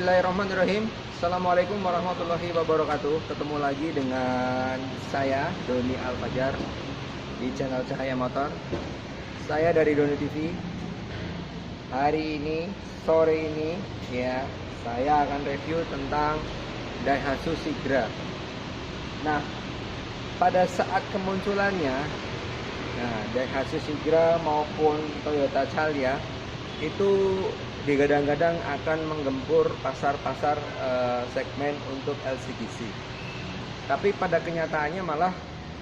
Bismillahirrahmanirrahim. Assalamualaikum warahmatullahi wabarakatuh. Ketemu lagi dengan saya Doni Alfajar di channel Cahaya Motor. Saya dari Doni TV. Hari ini, sore ini ya, saya akan review tentang Daihatsu Sigra. Nah, pada saat kemunculannya, Daihatsu Sigra maupun Toyota Calya itu digadang-gadang akan menggempur pasar-pasar segmen untuk LCGC. Tapi pada kenyataannya malah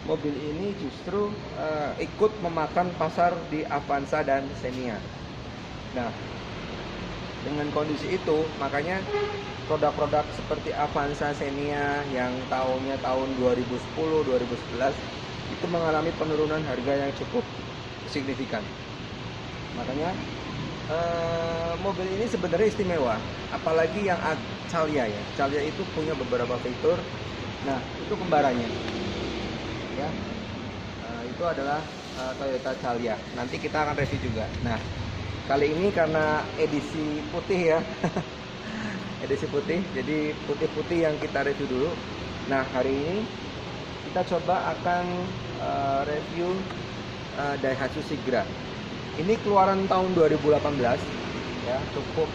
mobil ini justru ikut memakan pasar di Avanza dan Xenia. Nah, dengan kondisi itu, makanya produk-produk seperti Avanza, Xenia yang tahun 2010-2011 itu mengalami penurunan harga yang cukup signifikan. Makanya mobil ini sebenarnya istimewa, apalagi yang Calya ya. Calya itu punya beberapa fitur. Nah, itu kembarannya ya. Itu adalah Toyota Calya. Nanti kita akan review juga. Nah, kali ini karena edisi putih ya edisi putih, jadi putih-putih yang kita review dulu. Nah, hari ini kita coba akan review Daihatsu Sigra. Ini keluaran tahun 2018 ya, cukup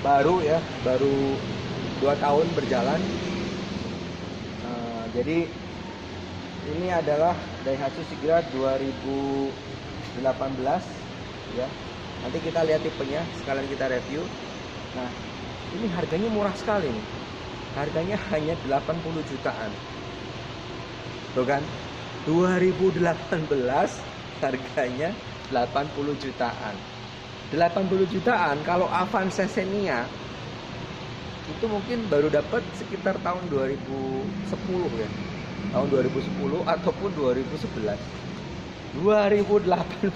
baru ya, baru 2 tahun berjalan. Jadi ini adalah Daihatsu Sigra 2018 ya. Nanti kita lihat tipenya, sekalian kita review. Nah, ini harganya murah sekali nih. Harganya hanya 80 jutaan. Tuh kan? 2018 harganya 80 jutaan. 80 jutaan kalau Avanza Xenia itu mungkin baru dapat sekitar tahun 2010 ya. Tahun 2010 ataupun 2011. 2018.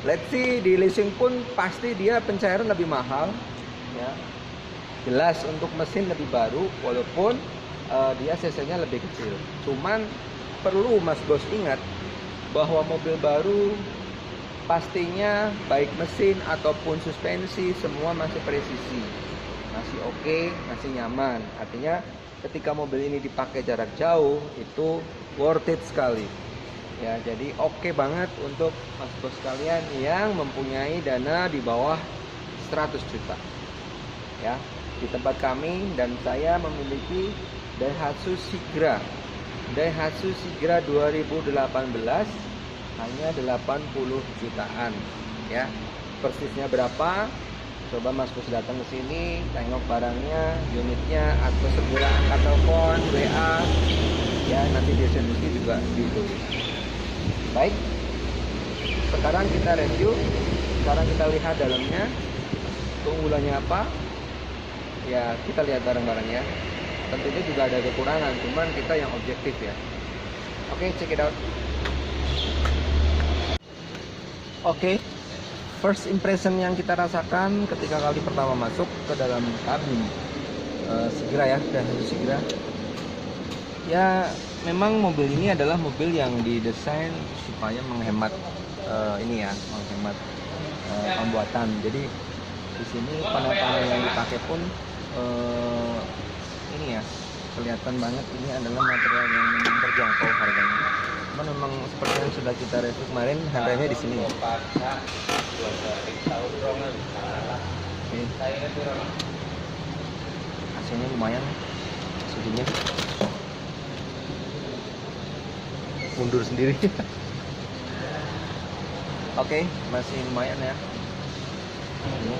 Let's see, di leasing pun pasti dia pencairan lebih mahal ya. Jelas untuk mesin lebih baru walaupun dia cc-nya lebih kecil. Cuman perlu Mas Bos ingat bahwa mobil baru pastinya baik mesin ataupun suspensi semua masih presisi, masih oke, masih nyaman. Artinya ketika mobil ini dipakai jarak jauh itu worth it sekali ya. Jadi oke banget untuk mas bos kalian yang mempunyai dana di bawah 100 juta ya. Di tempat kami dan saya memiliki Daihatsu Sigra 2018 hanya 80 jutaan ya. Persisnya berapa? Coba Mas Bos datang ke sini, tengok barangnya, unitnya, atau segera angkat telepon, WA ya, nanti di deskripsi juga ditulis. Baik, sekarang kita review, sekarang kita lihat dalamnya, keunggulannya apa ya, kita lihat barang-barang ya. Tentunya juga ada kekurangan, cuman kita yang objektif ya. Oke, check it out. Oke, first impression yang kita rasakan ketika kali pertama masuk ke dalam kabin Sigra ya, Daihatsu Sigra. Ya, memang mobil ini adalah mobil yang didesain supaya menghemat ini ya, menghemat pembuatan. Jadi di sini panel-panel yang dipakai pun ini ya, kelihatan banget ini adalah material yang memang terjangkau harganya. Cuman memang seperti yang sudah kita review kemarin, harganya di sini ya. AC-nya lumayan, suhunya mundur sendiri. Oke, masih lumayan ya. Ini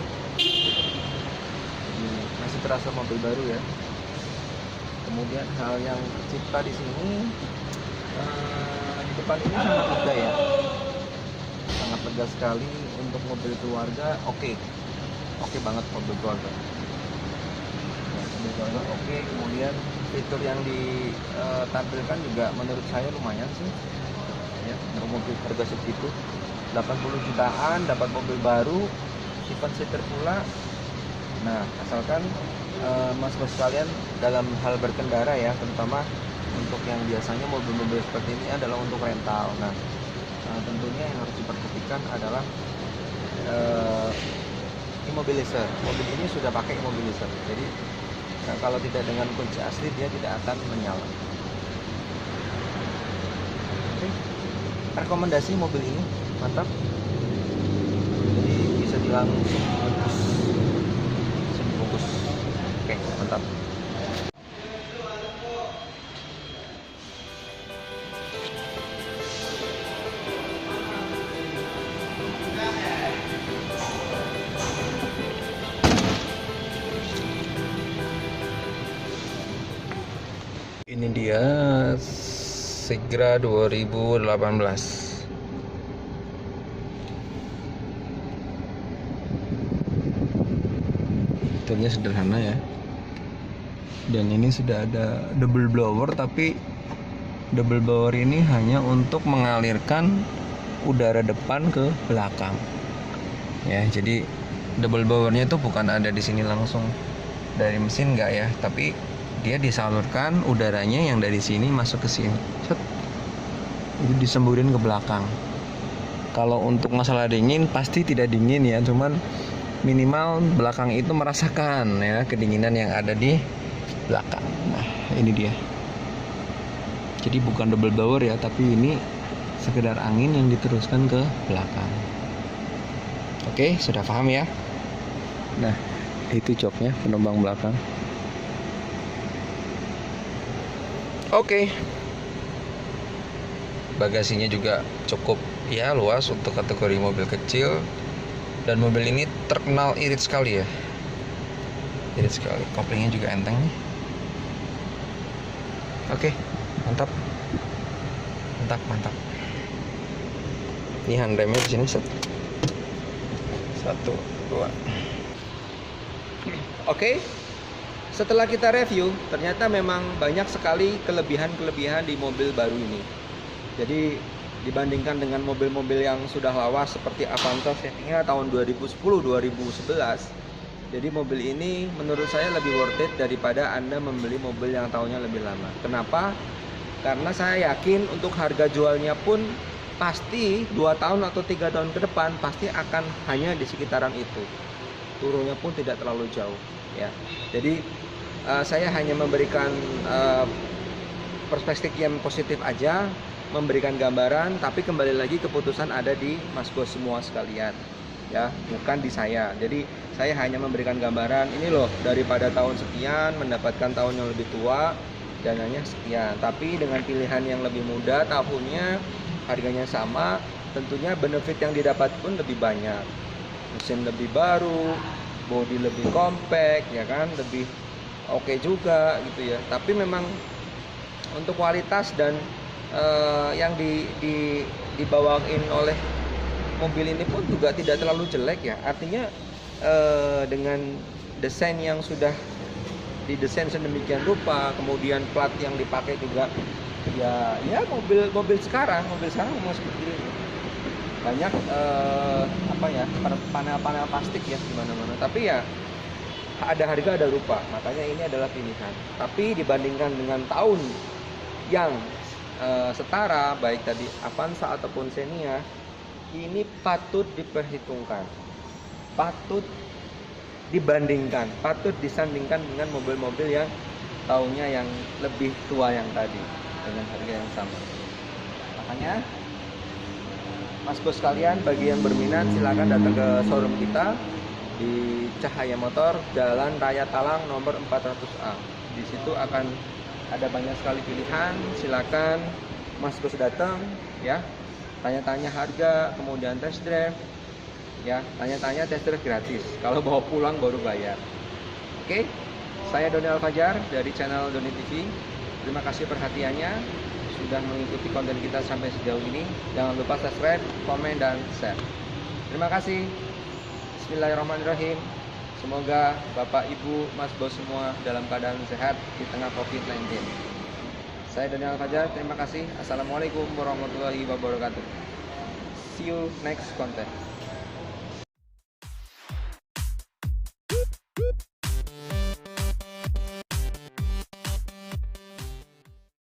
masih terasa mobil baru ya. Kemudian hal yang tercipta di sini, di depan ini sangat lega ya, sangat lega sekali untuk mobil keluarga. Oke banget mobil keluarga. Mobil keluarga oke. Kemudian fitur yang ditampilkan juga menurut saya lumayan sih ya, untuk mobil harga segitu. 80 jutaan dapat mobil baru, sifat setir pula. Nah, asalkan mas bos kalian dalam hal berkendara ya, terutama untuk yang biasanya mobil-mobil seperti ini adalah untuk rental. Nah, tentunya yang harus diperhatikan adalah immobilizer. Mobil ini sudah pakai immobilizer. Jadi kalau tidak dengan kunci asli dia tidak akan menyala. Oke. Rekomendasi mobil ini mantap. Jadi bisa langsung bungkus. Oke, mantap. Ini dia Segra 2018. Detailnya sederhana ya. Dan ini sudah ada double blower, tapi double blower ini hanya untuk mengalirkan udara depan ke belakang. Ya, jadi double blowernya itu bukan ada di sini langsung dari mesin enggak ya, tapi dia disalurkan udaranya yang dari sini masuk ke sini. Set. Itu disemburin ke belakang. Kalau untuk masalah dingin pasti tidak dingin ya, cuman minimal belakang itu merasakan ya kedinginan yang ada di belakang. Nah, ini dia. Jadi bukan double blower ya, tapi ini sekedar angin yang diteruskan ke belakang. Oke, sudah paham ya? Nah, itu joknya penumpang belakang. Oke. Bagasinya juga cukup ya luas untuk kategori mobil kecil. Dan mobil ini terkenal irit sekali ya. Irit sekali. Koplingnya juga enteng nih. Oke, mantap. Mantap. Ini handremnya di sini satu, dua. Oke. Setelah kita review, ternyata memang banyak sekali kelebihan-kelebihan di mobil baru ini. Jadi dibandingkan dengan mobil-mobil yang sudah lawas seperti Avanza settingnya tahun 2010-2011, jadi mobil ini menurut saya lebih worth it daripada Anda membeli mobil yang tahunnya lebih lama. Kenapa? Karena saya yakin untuk harga jualnya pun pasti 2 tahun atau 3 tahun ke depan pasti akan hanya di sekitaran itu. Turunnya pun tidak terlalu jauh ya. Jadi saya hanya memberikan perspektif yang positif aja, memberikan gambaran, tapi kembali lagi keputusan ada di Mas Bos semua sekalian ya, bukan di saya. Jadi saya hanya memberikan gambaran, ini loh daripada tahun sekian mendapatkan tahun yang lebih tua, dananya sekian, tapi dengan pilihan yang lebih muda tahunnya, harganya sama, tentunya benefit yang didapat pun lebih banyak. Mesin lebih baru, bodi lebih compact ya kan, lebih oke juga gitu ya. Tapi memang untuk kualitas dan yang dibawain oleh mobil ini pun juga tidak terlalu jelek ya. Artinya dengan desain yang sudah didesain sedemikian rupa, kemudian plat yang dipakai juga ya mobil sekarang memang seperti ini. Banyak panel-panel plastik ya di mana-mana. Tapi ya ada harga ada rupa, makanya ini adalah pilihan. Tapi dibandingkan dengan tahun yang setara, baik tadi Avanza ataupun Xenia, ini patut diperhitungkan, patut dibandingkan, patut disandingkan dengan mobil-mobil yang tahunnya yang lebih tua yang tadi dengan harga yang sama. Makanya Mas Bos sekalian, bagi yang berminat silakan datang ke showroom kita di Cahaya Motor, Jalan Raya Talang nomor 400A. Di situ akan ada banyak sekali pilihan. Silakan Mas Bos datang ya. Tanya-tanya harga, kemudian test drive. Ya, tanya-tanya test drive gratis. Kalau bawa pulang baru bayar. Oke. Saya Doni Alfajar dari channel Doni TV. Terima kasih perhatiannya sudah mengikuti konten kita sampai sejauh ini. Jangan lupa subscribe, komen, dan share. Terima kasih. Bismillahirrahmanirrahim. Semoga Bapak, Ibu, Mas Bos semua dalam keadaan sehat di tengah COVID-19. Saya Daniel Fajar, terima kasih. Assalamualaikum warahmatullahi wabarakatuh. See you next content.